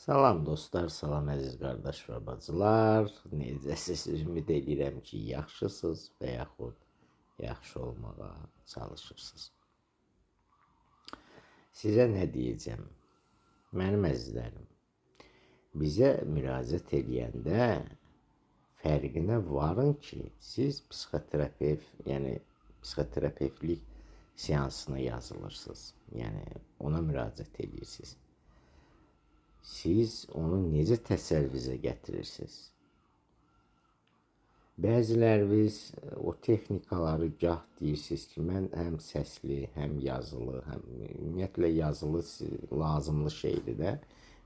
Salam dostlar, salam əziz qardaş və bacılar. Necəsiz? Ümid edirəm ki, yaxşısınız və yaxud yaxşı olmağa çalışırsınız. Sizə nə deyəcəm? Mənim əzizlərim, bizə müraciət edəndə fərqinə varın ki, siz psixoterapevt, yəni psixoterapevtlik seansına yazılırsınız. Yəni ona müraciət edirsiniz. Siz onu necə təsəvvürünüzə gətirirsiniz? Bəziləriniz o texnikaları gah deyirsiniz ki, mən həm səsli, həm yazılı, həm ümumiyyətlə yazılı lazımlı şeydir də.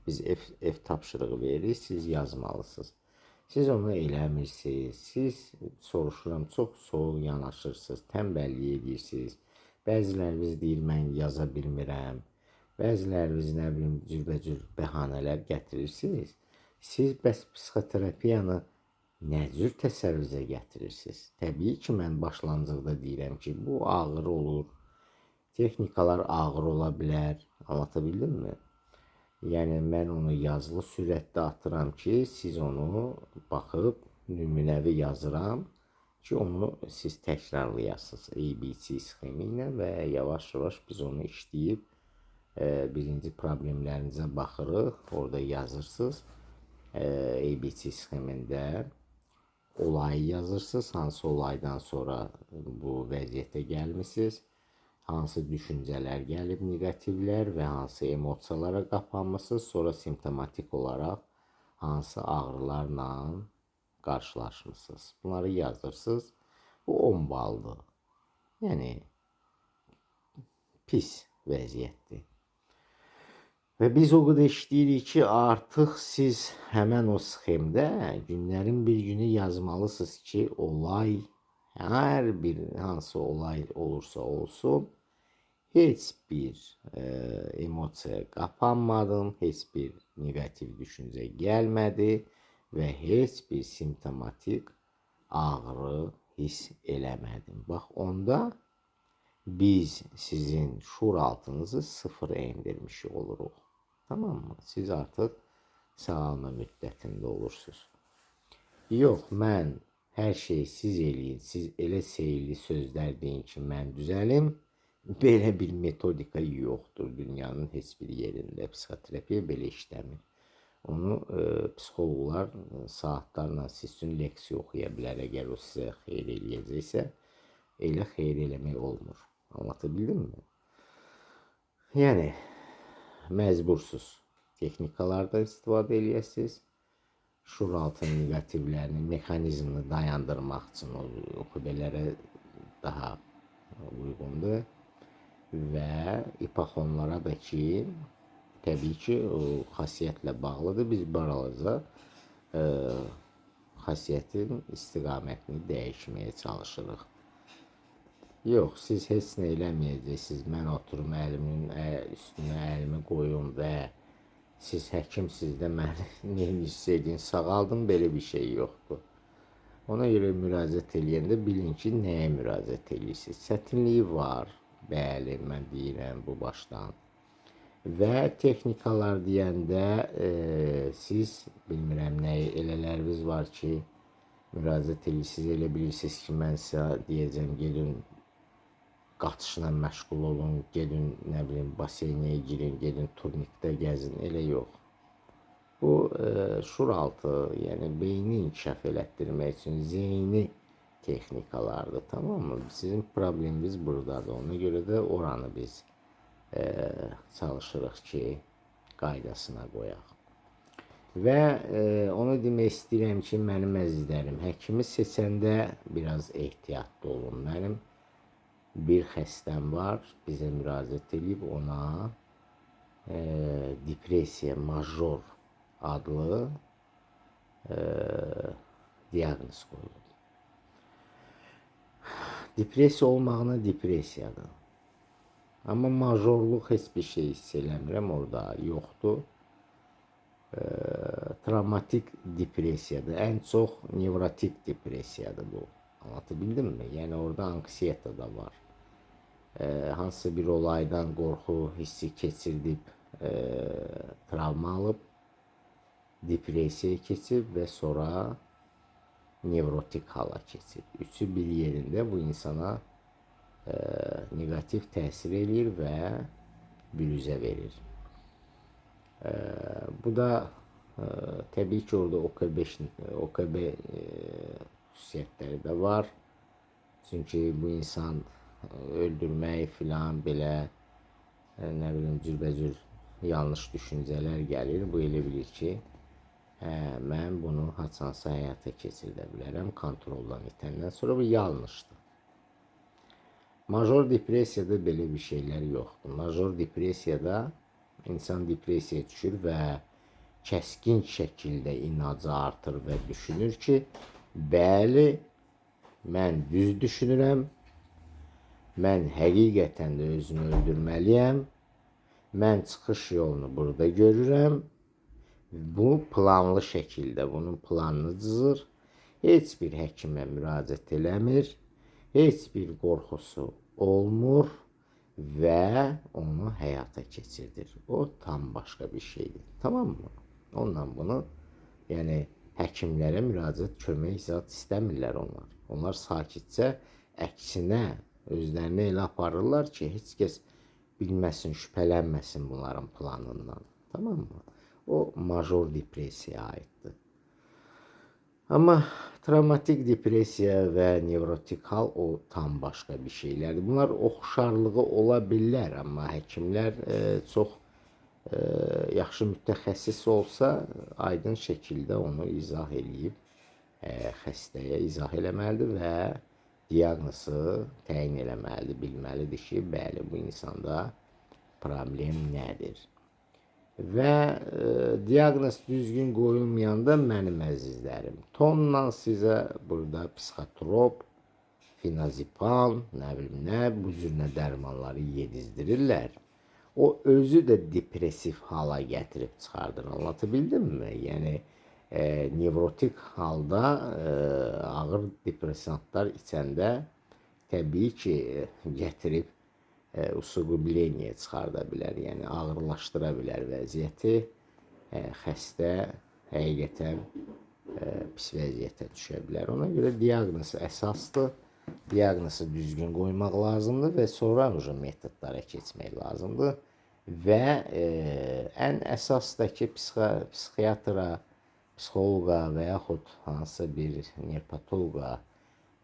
Biz ev tapşırığı veririk, siz yazmalısınız. Siz onu eləmirsiniz. Siz soruşuram, çox soğuk yanaşırsınız, tənbəllik edirsiniz. Bəziləriniz deyir, mən yaza bilmirəm. Bəziləriniz nə bilim cürbəcür bəhanələr gətirirsiniz. Siz bəs psixoterapiyanı nə cür təsəvvürünüzə gətirirsiniz? Təbii ki, mən başlanğıcda deyirəm ki, bu ağır olur. Texnikalar ağır ola bilər. Anlatabildim mi? Yəni mən onu yazılı sürətdə atıram ki, siz onu baxıb nümunəvi yazıram ki, onu siz təkrarlayasınız ABC sxemi ilə və yavaş-yavaş biz onu işləyib birinci problemlərinizə baxırıq. Orada yazırsınız. ABC sxemində olayı yazırsınız. Hansı olaydan sonra bu vəziyyətə gəlmisiniz? Hansı düşüncələr gəlib, negativlər və hansı emosiyalara qapanmışsınız? Sonra simptomatik olaraq hansı ağrılarla qarşılaşmışsınız? Bunları yazırsınız. Bu 10 baldır. Yəni pis vəziyyətdir. Və biz o qədər işləyirik ki, artıq siz həmən o sxemdə günlərin bir günü yazmalısınız ki, olay, hər bir hansı olay olursa olsun, heç bir emosiyaya qapanmadım, heç bir negativ düşüncə gəlmədi və heç bir simptomatik ağrı hiss eləmədim. Bax, onda biz sizin şuur altınızı sıfıra endirmiş oluruq. Tamam mı? Siz artıq sağalma müddətində olursunuz. Yox, mən hər şeyi siz eləyin, siz elə seyirli sözlər deyin ki, mən düzəlim. Belə bir metodika yoxdur dünyanın heç bir yerində. Psixoterapiya belə işləmir. Onu psixologlar saatlarla siz üçün leksiya oxuya bilər. Əgər o sizə xeyir eləyəcəksə, elə xeyir eləmək olmur. Anlatabildim mi? Yəni məcbursuz texnikalardan istifadə eləyəsiniz. Şuuraltı negativlərini, mexanizmini dayandırmaq üçün o kubelərə daha uyğundur. Və ipaxonlara da ki, təbii ki, o xasiyyətlə bağlıdır. Biz balaca xasiyyətin istiqamətini dəyişməyə çalışırıq. Yox, siz heç nə eləməyəcəksiniz. Mən oturum əlimin üstünə əlimi qoyum və siz həkimsiz də məni neyini hiss edin, sağaldım, belə bir şey yoxdur. Ona görə müraciət eləyəndə bilin ki, nəyə müraciət eləyirsiniz. Çətinliyi var, bəli, mən deyirəm bu başdan. Və texnikalar deyəndə siz, bilmirəm nəyə elələriniz var ki, müraciət eləyirsiniz, elə bilirsiniz ki, mən sizə deyəcəm, gedin qaçışla məşğul olun, gedin, nə bilim, baseynəyə girin, gedin, turnikdə gəzin, elə yox. Bu, şuuraltı, yəni beyni inkişaf elətdirmək üçün zeyni texnikalardır, tamam mı? Sizin probleminiz buradadır, ona görə də oranı biz çalışırıq ki, qaydasına qoyaq. Və onu demək istəyirəm ki, mənim əzizlərim, həkimi seçəndə biraz ehtiyatlı olun. Mənim bir xəstəm var, bizə müraciət edib ona depressiya major adlı diaqnoz qoyulub. Depressiya olmağına depressiyadır. Amma majorluq heç bir şey hiss eləmirəm, orada yoxdur. Travmatik depressiyadır. Ən çox nevrotik depressiyadır bu. Anlatabildim mi? Yəni orada anksiyeta da var. Hansısa bir olaydan qorxu hissi keçirdib travma alıb depressiyaya keçib və sonra nevrotik hala keçib. Üçü bir yerində bu insana negativ təsir eləyir və bürüzə verir. Bu da təbii ki, orada OKB xüsusiyyətləri də var. Çünki bu insan öldürmək filan belə nə bilim cürbəcür yanlış düşüncələr gəlir. Bu elə bilir ki, mən bunu haçansa həyata keçirdə bilərəm kontroldan itəndən sonra. Bu yanlışdır. Major depressiyada belə bir şeylər yoxdur. Major depressiyada insan depressiyaya düşür və kəskin şəkildə inancı artır və düşünür ki, bəli, mən düz düşünürəm, mən həqiqətən də özümü öldürməliyəm, mən çıxış yolunu burada görürəm, bu planlı şəkildə bunun planını cızır, heç bir həkimə müraciət eləmir, heç bir qorxusu olmur və onu həyata keçirdir. O tam başqa bir şeydir. Tamam mı? Ondan bunu, yəni həkimlərə müraciət, kömək zat istəmirlər onlar. Onlar sakitcə əksinə özlərini elə aparırlar ki, heç kəs bilməsin, şübhələnməsin bunların planından. Tamam mı? O major depressiyaya aiddir. Amma travmatik depressiya və nevrotik hal o tam başqa bir şeylərdir. Bunlar oxşarlığı ola bilər, amma həkimlər çox yaxşı mütəxəssis olsa aydın şəkildə onu izah eləyib xəstəyə izah eləməlidir və diaqnozu təyin eləməlidir, bilməlidir ki, bəli, bu insanda problem nədir. Və diaqnoz düzgün qoyulmayanda mənim əzizlərim, tonla sizə burada psixotrop, finazepam, nə bilim nə, bu cürlə dərmanları yedizdirirlər. O özü də depressiv hala gətirib çıxardır, anlatabildim mi? Yəni, nevrotik halda ağır depressantlar içəndə təbii ki, gətirib usuqubleniyə çıxarda bilər, yəni ağırlaşdıra bilər vəziyyəti, xəstə həqiqətən pis vəziyyətə düşə bilər. Ona görə diaqnoz əsasdır, diaqnozu düzgün qoymaq lazımdır və sonra metodlara keçmək lazımdır və ən əsas da ki, psixiatra, psixoloqa və yaxud hansısa bir nevropatoloqa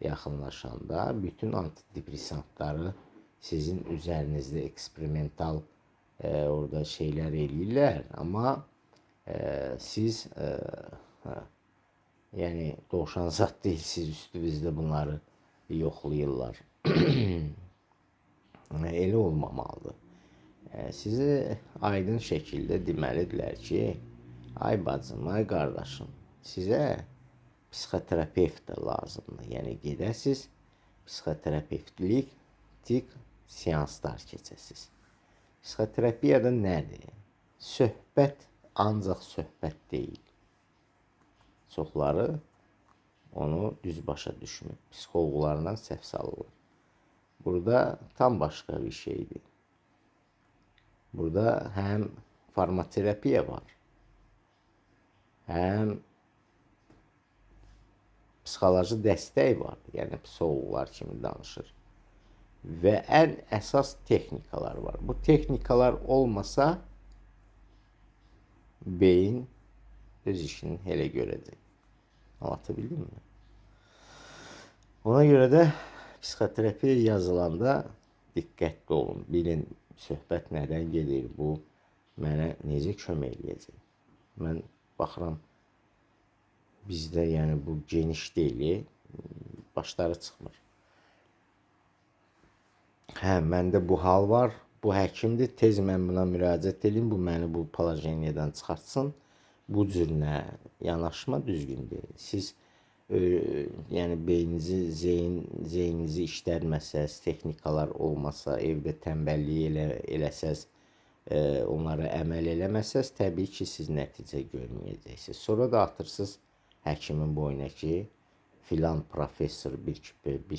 yaxınlaşanda bütün antidepressantları sizin üzərinizdə eksperimental orada şeylər eləyirlər, amma siz yəni doğuşan zat deyilsiniz, üstünüzdə bunları yoxlayırlar. Elə olmamalıdır. Sizi aydın şəkildə deməlidilər ki, ay bacım, ay qardaşım, sizə psixoterapevt də lazımdır. Yəni gedəsiz, psixoterapevtlik seanslar keçəsiz. Psixoterapiyada nədir? Söhbət ancaq söhbət deyil. Çoxları onu düz başa düşmür. Psixologlarla səhv salırlar. Burada tam başqa bir şeydir. Burada həm farmaterapiya var, həm psixoloji dəstək var. Yəni psixologlar kimi danışır. Və ən əsas texnikalar var. Bu texnikalar olmasa beyin öz işini elə görəcək. Anlatabildim mi? Ona görə də psixoterapiya yazılanda diqqətli olun. Bilin, söhbət nədən gedir, bu mənə necə kömək eləyəcək. Mən baxıram, bizdə yəni bu geniş deyil, başları çıxmır. Hə, məndə bu hal var, bu həkimdir, tez mən buna müraciət edeyim, bu məni bu palajeniyadan çıxartsın. Bu cürlə yanaşma düzgün deyil. Siz yəni beyninizi, zeyninizi işlətməsəz, texnikalar olmasa, evdə tənbəllik eləsəz, onlara əməl eləməsəz, təbii ki, siz nəticə görməyəcəksiniz. Sonra da atırsınız həkimin boyuna ki, filan professor bir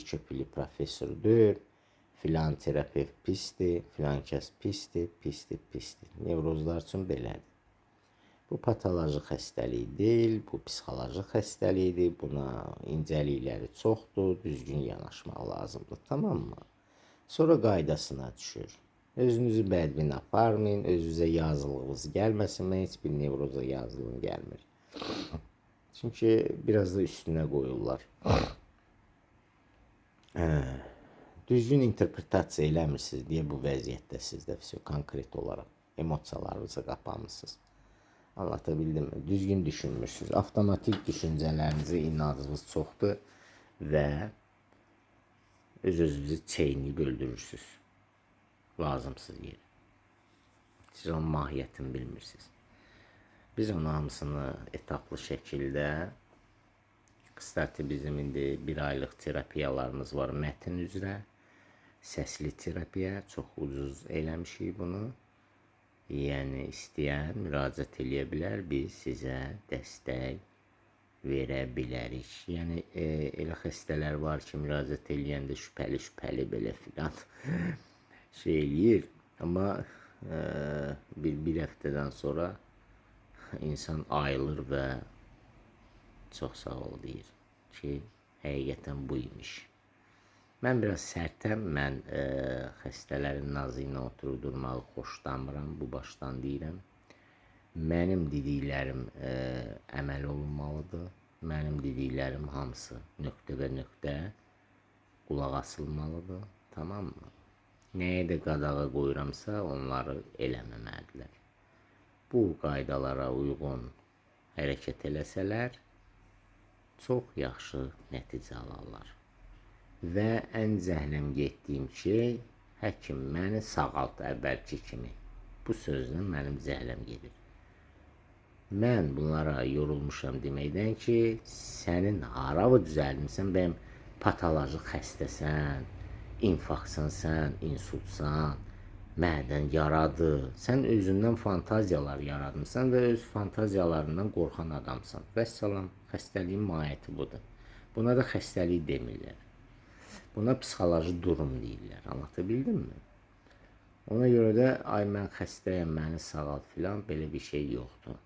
köpüklü professordur, filan terapevt pisdir, filan kəs pisdir. Nevrozlar üçün belədir. Bu patolojik xəstəlik deyil, bu psixoloji xəstəlikdir. Buna incəlikləri çoxdur, düzgün yanaşmaq lazımdır, tamam mı? Sonra qaydasına düşür. Özünüzü bədbin aparmayın, özünüzə yazılığınız gəlməsin. Mən heç bir nevroza yazılığım gəlmir. Çünki biraz da üstünə qoyurlar. Düzgün interpretasiya eləmirsiniz deyə bu vəziyyətdə siz də konkret olaraq emosiyalarınızı qapamışsınız. Anlatabildim mi? Düzgün düşünmürsünüz. Avtomatik düşüncələrinizi inadınız çoxdur və öz-özünüzü çeynəyib öldürürsünüz. Lazımsız yer. Siz onun mahiyyətini bilmirsiniz. Biz onun hamısını etaplı şəkildə, qıstati bizim indi bir aylıq terapiyalarımız var mətn üzrə, səsli terapiya, çox ucuz eləmişik bunu. Yəni istəyən müraciət eləyə bilər, biz sizə dəstək verə bilərik. Yəni elə xəstələr var ki, müraciət eləyəndə şübhəli belə filan şey eləyir. Amma bir həftədən sonra insan ayılır və çox sağ ol deyir ki, həqiqətən bu imiş. Mən biraz sərtəm, mən xəstələrin nazı ilə oturub durmağı xoşlamıram, bu başdan deyirəm. Mənim dediklərim əməl olunmalıdır. Mənim dediklərim hamısı nöqtə və nöqtə qulaq asılmalıdır, tamam mı? Nəyə də qadağa qoyuramsa, onları eləməməlidirlər. Bu qaydalara uyğun hərəkət eləsələr, çox yaxşı nəticə alarlar. Və ən zəhləm getdiyim şey, həkim məni sağalt əvvəlki kimi. Bu sözlə mənim zəhləm gedir. Mən bunlara yorulmuşam deməkdən ki, sənin hara düzəlmişsən, bəyəm patoloji xəstəsən, infarktsan sən, insultsan, mədən yaradı. Sən özündən fantaziyalar yaradmışsan və öz fantaziyalarından qorxan adamsan. Vəssalam, xəstəliyin mahiyyəti budur. Buna da xəstəlik demirlər. Buna psixoloji durum deyirlər. Anlatabildim mi? Ona görə də ay mən xəstəyəm, məni sağalt filan belə bir şey yoxdur.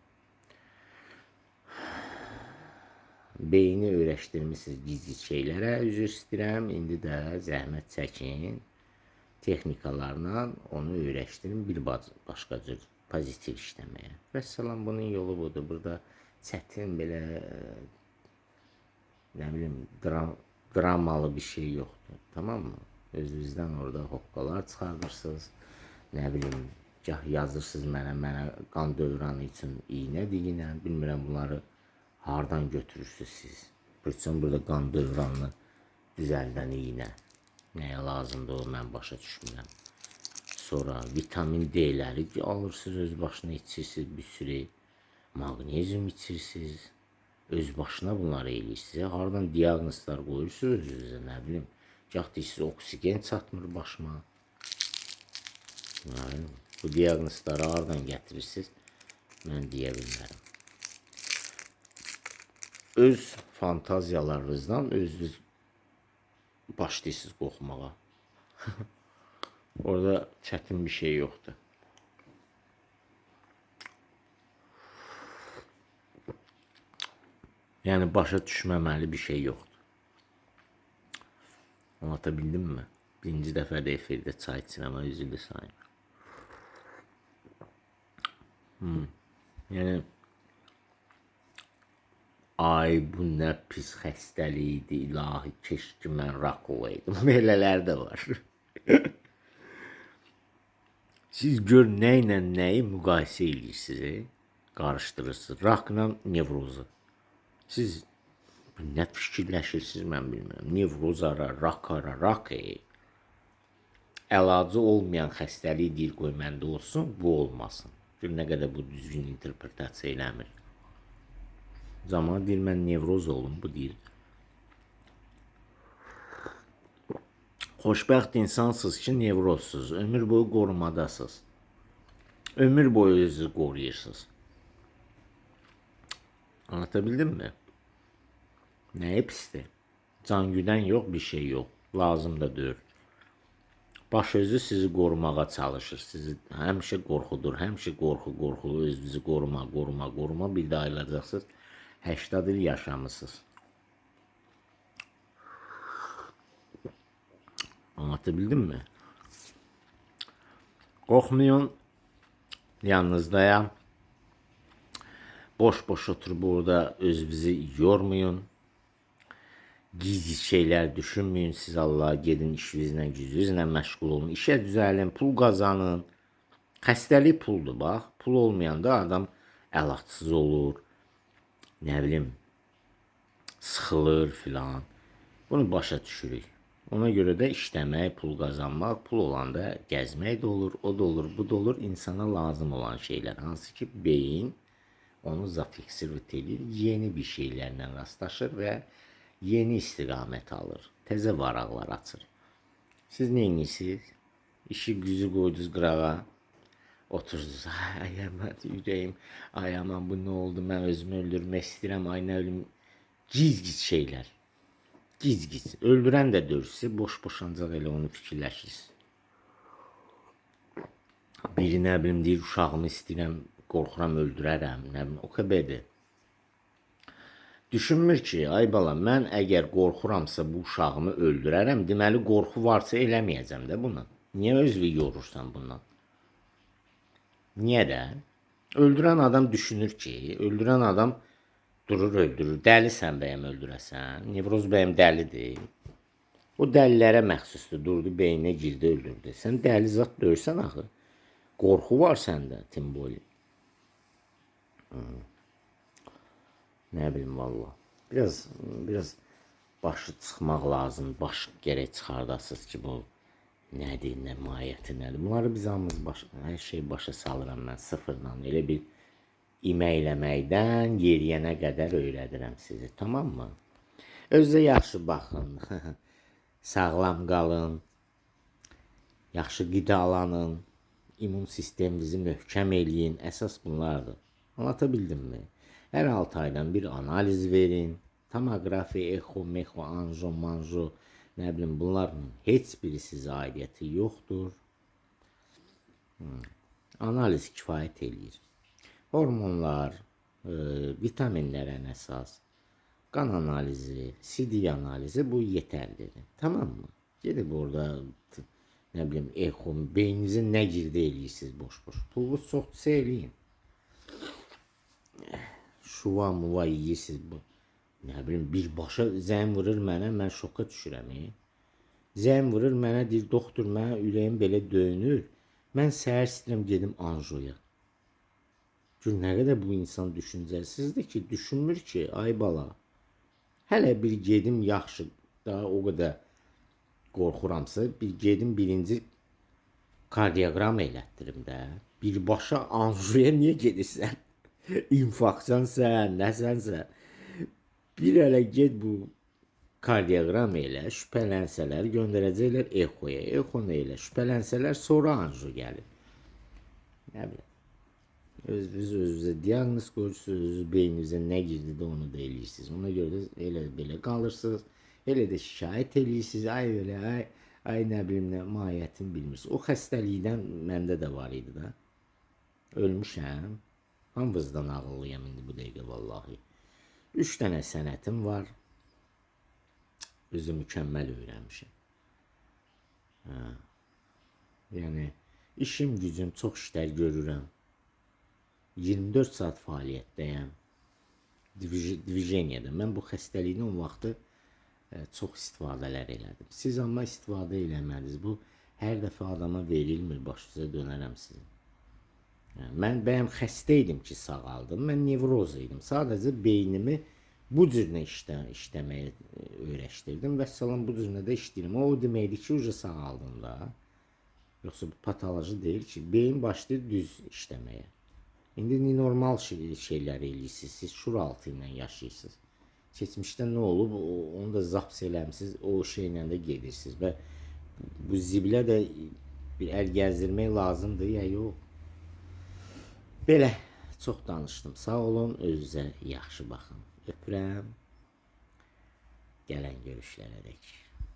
Beyni öyrəşdirmişsiniz gizli şeylərə, üzr istəyirəm. İndi də zəhmət çəkin, texnikalarla onu öyrəşdirin bir başqa cür pozitiv işləməyə. Vəssalam, bunun yolu budur. Burada çətin belə, nə bilim, dramalı bir şey yoxdur, tamam mı? Özünüzdən orada hoqqalar çıxardırsınız, nə bilim, gah yazırsınız mənə qan dövranı üçün iynə deyinən, bilmirəm bunları hardan götürürsünüz siz. Pritsəm burada qan dövranını düzəldən iynə, nəyə lazımdır o, mən başa düşmürəm. Sonra vitamin D-ləri alırsınız, öz başına içirsiniz bir sürü, maqnezium içirsiniz, öz başına bunları eləyirsiniz. Hardan diaqnozlar qoyursunuz özünüzə, nə bilim. Gah deyirsiniz, oksigen çatmır başıma. Bu diaqnozları hardan gətirirsiniz, mən deyə bilmərəm. Öz fantaziyalarınızdan özünüz başlayırsınız qorxmağa. Orada çətin bir şey yoxdur. Yəni başa düşməməli bir şey yoxdur. Anlatabildim mi? Birinci dəfə də efirdə çay içirəm, amma üzüldü sayın. Yəni ay bu nə pis xəstəlikdir, ilahi, keşki mən rak olaydım. Belələr də var. Siz gör nə ilə nəyi müqayisə edirsiniz, qarışdırırsınız. Rakla nevrozu. Siz nə fikirləşirsiniz, mən bilmirəm. Nevroz ara, rak ara, rak əlacı olmayan xəstəlik deyir, qoy məndə olsun, bu olmasın. Gör nə qədər bu düzgün interpretasiya eləmir. Zaman deyir, mən nevroz olum, bu deyir. Xoşbəxt insansınız ki, nevrozsuz, ömür boyu qorumadasınız. Ömür boyu özünüzü qoruyursunuz. Anlatabildim mi? Nəyə pisdir? Can güdən yox, bir şey yox. Lazım da deyil. Baş özü sizi qorumağa çalışır. Sizi həmişə qorxudur, həmişə qorxu, özünüzü qoruma. Bir də ayılacaqsınız. 80 il yaşamısınız. Anlatabildim mi? Qorxmayın, yanınızdayam. Boş oturup burada özünüzü yormayın. Gizli şeyler düşünmeyin. Siz Allah'a gedin, işinizlə, gücünüzlə məşğul olun. İşə düzəlin, pul qazanın. Xəstəlik puldur, bax. Pul olmayanda adam əlacısız olur. Nə bilim, sıxılır filan. Bunu başa düşürük. Ona görə də işləmək, pul qazanmaq, pul olanda gəzmək də olur, o da olur, bu da olur. İnsana lazım olan şeylər. Hansı ki, beyin onu zafiksirvit edir. Yeni bir şeylərlə rastlaşır və yeni istiqamət alır. Təzə varaqlar açır. Siz neyinirsiniz? İşi gücü qoydunuz qırağa. Oturdunuz. Ay aman ürəyim. Ay aman bu nə oldu? Mən özümü öldürmək istəyirəm. Ay nə bilim. Giz şeylər. Giz. Öldürən də dörsü. Boş ancaq elə onu fikirləşirsiniz. Biri nə bilim deyir, uşağımı istəyirəm, qorxuram, öldürərəm. Nə bilim, o kəbədir. Düşünmür ki, ay bala, mən əgər qorxuramsa bu uşağımı öldürərəm, deməli qorxu varsa eləməyəcəm də bunu. Niyə özünü yorursan bundan? Niyə də? Öldürən adam düşünür ki, öldürən adam durur öldürür. Dəlisən bəyəm öldürəsən? Nevroz bəyəm dəlidir. O dəlilərə məxsusdur. Durdu, beyninə girdi, öldürdü. Sən dəli zat döyürsən axı. Qorxu var səndə, Timboli. Nə bilim valla. Biraz başı çıxmaq lazım. Baş gərək çıxardasınız ki, bu nədir, nə mahiyyəti nədir. Bunları biz hamımız hər şey başa salıram mən sıfırdan. Elə bir iməkləməkdən yeriyənə qədər öyrədirəm sizi. Tamam mı? Özünüzə yaxşı baxın. Sağlam qalın. Yaxşı qidalanın. İmmun sisteminizi möhkəm eləyin. Əsas bunlardır. Anlatabildim mi? Hər 6 aydan bir analiz verin. Tomografi, echo, mecho, anjo, manjo, nə bilim bunların heç biri sizə aidiyyəti yoxdur. Analiz kifayət eləyir. Hormonlar, vitaminlər ən əsas, qan analizi, CD analizi bu yetərlidir. Tamam mı? Gedib orada nə bilim echo, beyninizə nə girdi eləyirsiniz boş. Pulunuz çoxdursa eləyin. Şuva muva yeyirsiniz bu. Nə bilim birbaşa zəng vurur mənə, mən şoka düşürəm. Zəng vurur mənə, deyir doktor mənə ürəyim belə döyünür. Mən səhər istəyirəm gedim anjoya. Gör nə qədər bu insan düşüncəsizdir ki, düşünmür ki, ay bala. Hələ bir gedim yaxşı, daha o qədər qorxuramsa, bir gedim birinci kardioqram elətdirim də. Birbaşa anjoya niyə gedirsən? İnfarktsansən, nəsənsə. Bir hələ get bu kardioqram elə, şübhələnsələr göndərəcəklər echoya. Echo nə elə, şübhələnsələr sonra anjo gəlir. Nə bilim. Özünüzə diaqnoz qoyursunuz, özünüz beyninizə nə girdi də onu da eləyirsiniz. Ona görə də elə belə qalırsınız. Elə də şikayət eləyirsiniz. Ay elə, ay nə bilim nə mahiyyətini bilmirsiniz. O xəstəlikdən məndə də var idi da. Ölmüşəm. Hamınızdan ağıllıyam indi bu dəqiqə vallahi. 3 dənə sənətim var. Özü mükəmməl öyrənmişim. Yəni işim, gücüm, çox işlər görürəm. 24 saat fəaliyyətdəyəm. Divijeniyada. Mən bu xəstəliyin o vaxtı çox istifadələr elədim. Siz amma istifadə eləmədiniz. Bu hər dəfə adama verilmir. Başınıza dönərəm sizin. Mən bəyəm xəstə idim ki, sağaldım. Mən nevroz idim. Sadəcə beynimi bu cürlə işləməyə öyrəşdirdim. Vəssalam bu cürlə də işləyirəm. O deməkdir ki, uca sağaldım da. Yoxsa bu patoloji deyil ki, beyin başlayır düz işləməyə. İndi normal şeylər eləyirsiniz. Siz şuraltı ilə yaşayırsınız. Keçmişdə nə olub, onu da zaps eləmişsiniz, o şeylə də gedirsiniz. Və bu zibilə də bir əl gəzdirmək lazımdır, ya yox. Belə, çox danışdım. Sağ olun, özünüzə yaxşı baxın. Öpürəm. Gələn görüşlərə dək.